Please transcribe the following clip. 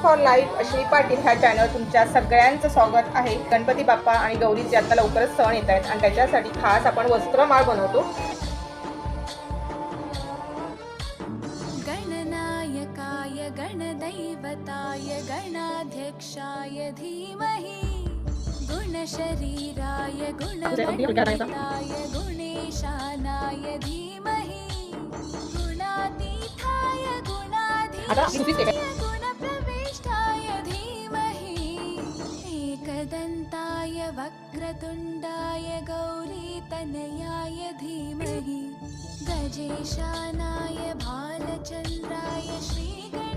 For life Ashwini Patil ह्या channel तुमच्या सगळ्यांचं स्वागत आहे. गणपती बाप्पा आणि गौरीचे आता लवकरच सण येत आहेत आणि त्याच्यासाठी खास आपण वस्त्रमाळ बनवतो. गणनायकाय गणदैवताय गणाध्यक्षाय धीमहि गुणशरीराय गुणमण्डिताय गुणेशानाय धीमहि गुणातीताय गुणाधीशाय गुणप्रविष्टाय धीमहि एकदन्ताय वक्रतुण्डाय गौरीतनयाय धीमहि गजेशानाय भालचन्द्राय श्रीगणेशाय